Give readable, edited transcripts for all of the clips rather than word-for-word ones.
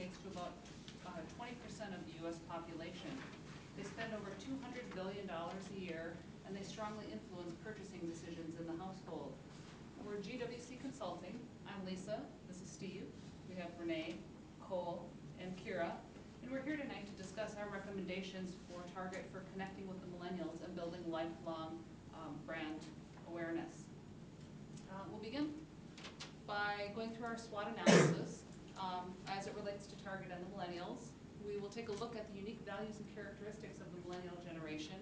estimates to about 20% of the U.S. population. They spend over $200 billion a year, and they strongly influence purchasing decisions in the household. We're GWC Consulting. I'm Lisa. This is Steve. We have Renee, Cole, and Kira. And we're here tonight to discuss our recommendations for Target for connecting with the millennials and building lifelong brand awareness. We'll begin by going through our SWOT analysis as it relates to Target and the millennials. We will take a look at the unique values and characteristics of the millennial generation.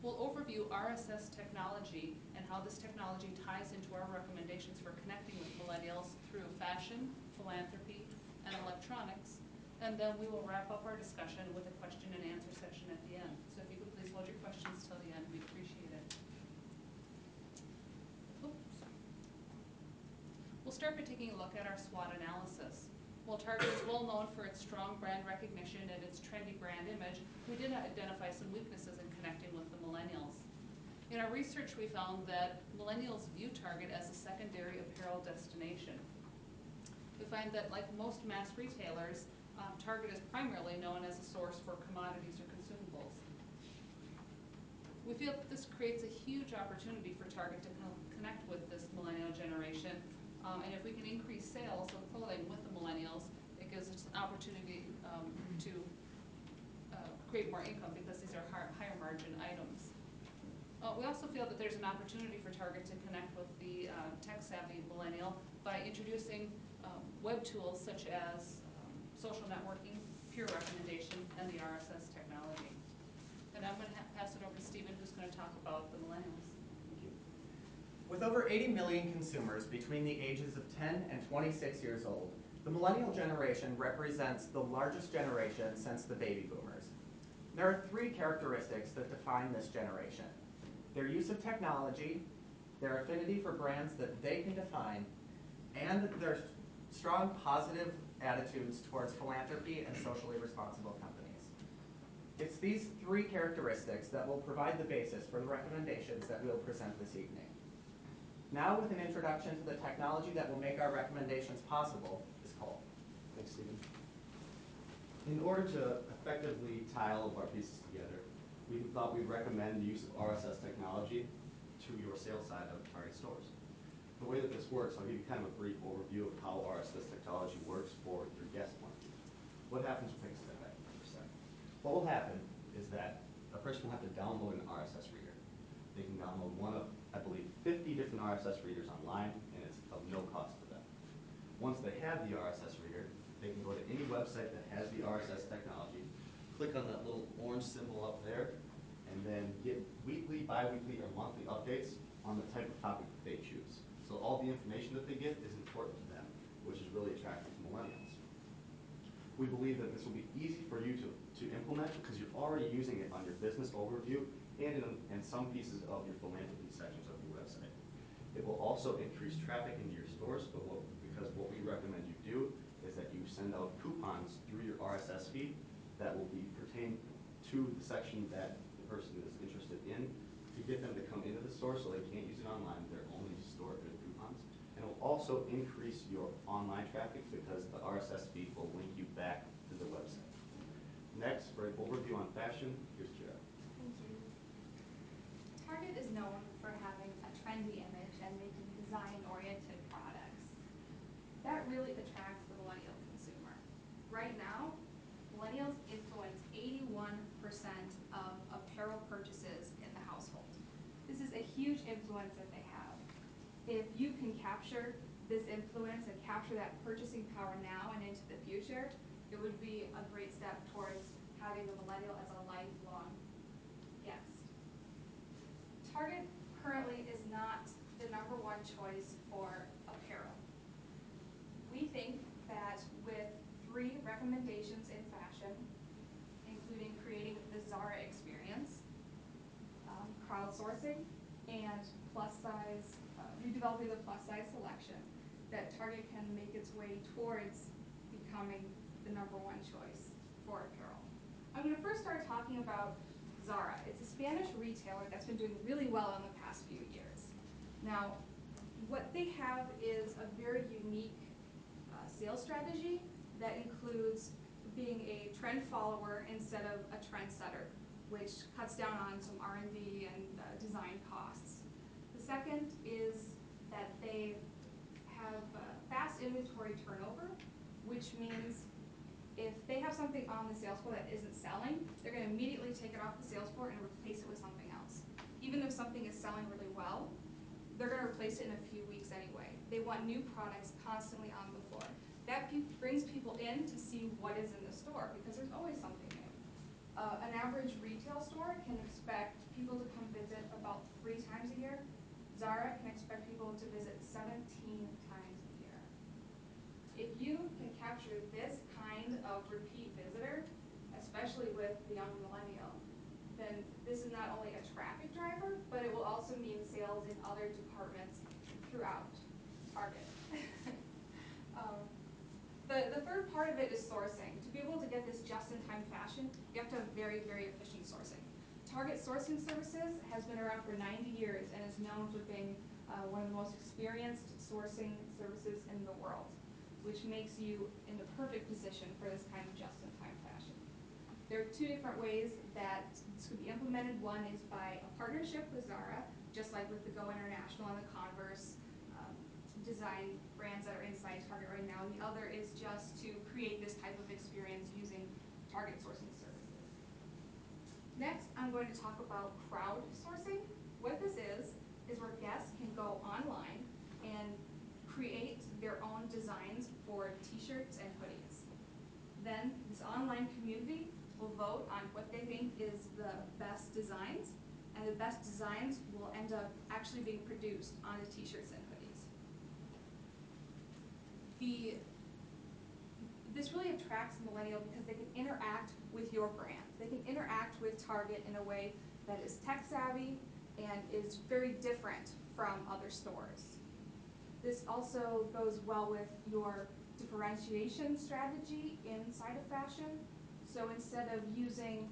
We'll overview RSS technology and how this technology ties into our recommendations for connecting with millennials through fashion, philanthropy, and electronics. And then we will wrap up our discussion with a question and answer session at the end. So if you could please hold your questions till the end, we'd appreciate it. Oops. We'll start by taking a look at our SWOT analysis. While Target is well known for its strong brand recognition and its trendy brand image, we did identify some weaknesses in connecting with the millennials. In our research, we found that millennials view Target as a secondary apparel destination. We find that, like most mass retailers, Target is primarily known as a source for commodities or consumables. We feel that this creates a huge opportunity for Target to connect with this millennial generation. And if we can increase sales of clothing with the millennials, it gives us an opportunity to create more income because these are higher margin items. We also feel that there's an opportunity for Target to connect with the tech-savvy millennial by introducing web tools such as social networking, peer recommendation, and the RSS technology. And I'm going to pass it over to Stephen, who's going to talk about the millennials. With over 80 million consumers between the ages of 10 and 26 years old, the millennial generation represents the largest generation since the baby boomers. There are three characteristics that define this generation: their use of technology, their affinity for brands that they can define, and their strong positive attitudes towards philanthropy and socially responsible companies. It's these three characteristics that will provide the basis for the recommendations that we'll present this evening. Now, with an introduction to the technology that will make our recommendations possible, is Cole. Thanks, Stephen. In order to effectively tie all of our pieces together, we thought we'd recommend the use of RSS technology to your sales side of Target stores. The way that this works, I'll give you kind of a brief overview of how RSS technology works for your guest point of view. What happens, we'll take a step back for a second. What will happen is that a person will have to download an RSS reader. They can download one of, I believe, 50 different RSS readers online, and it's of no cost to them. Once they have the RSS reader, they can go to any website that has the RSS technology, click on that little orange symbol up there, and then get weekly, bi-weekly, or monthly updates on the type of topic that they choose. So all the information that they get is important to them, which is really attractive to millennials. We believe that this will be easy for you to implement because you're already using it on your business overview and in some pieces of your philanthropy sections of your website. It will also increase traffic into your stores, because what we recommend you do is that you send out coupons through your RSS feed that will be pertained to the section that the person is interested in to get them to come into the store so they can't use it online. They're only store good coupons. And it will also increase your online traffic because the RSS feed will link you back to the website. Next, for an overview on fashion, here's Kira. Thank you. Target is known for having a trendy image and making design-oriented products. That really attracts the millennial consumer. Right now, millennials influence 81% of apparel purchases in the household. This is a huge influence that they have. If you can capture this influence and capture that purchasing power now and into the future, it would be a great step towards having the millennial as a lifelong guest. Target currently is not the #1 choice for apparel. We think that with 3 recommendations in fashion, including creating the Zara experience, crowdsourcing, and redeveloping the plus size selection, that Target can make its way towards becoming the #1 choice for apparel. I'm going to first start talking about Zara. It's a Spanish retailer that's been doing really well in the past few years. Now, what they have is a very unique sales strategy That includes being a trend follower instead of a trendsetter, which cuts down on some R&D and design costs. The second is that they have fast inventory turnover, which means if they have something on the sales floor that isn't selling, they're going to immediately take it off the sales floor and replace it with something else. Even if something is selling really well, they're going to replace it in a few weeks anyway. They want new products constantly on the floor. That brings people in to see what is in the store because there's always something new. An average retail store can expect people to come visit about 3 times a year. Zara can expect people to visit 17 times a year. If you can capture this kind of repeat visitor, especially with the young millennial, then this is not only a traffic driver, but it will also mean sales in other departments throughout Target. The third part of it is sourcing. To be able to get this just-in-time fashion, you have to have very, very efficient sourcing. Target Sourcing Services has been around for 90 years and is known for being one of the most experienced sourcing services in the world, which makes you in the perfect position for this kind of just-in-time fashion. There are 2 different ways that this could be implemented. One is by a partnership with Zara, just like with the Go International and the Converse design brands that are inside Target right now. And the other is just to create this type of experience using Target Sourcing Services. Next, I'm going to talk about crowdsourcing. What this is where guests can go online and create their own designs for t-shirts and hoodies. Then this online community will vote on what they think is the best designs, and the best designs will end up actually being produced on the t-shirts and hoodies. This really attracts millennial because they can interact with your brand. They can interact with Target in a way that is tech savvy and is very different from other stores. This also goes well with your differentiation strategy inside of fashion. So instead of using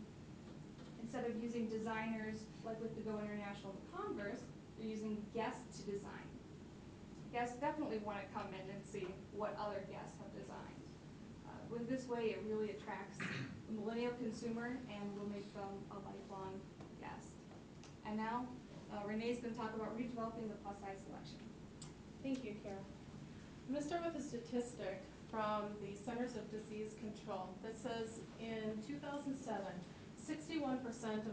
designers like with the Go International and Converse, they're using guests to design. Guests definitely want to come in and see what other guests have designed. With this way, it really attracts the millennial consumer and will make them a lifelong guest. And now, Renee's going to talk about redeveloping the plus size selection. Thank you, Kara. I'm going to start with a statistic from the Centers of Disease Control that says in 2007, 61% of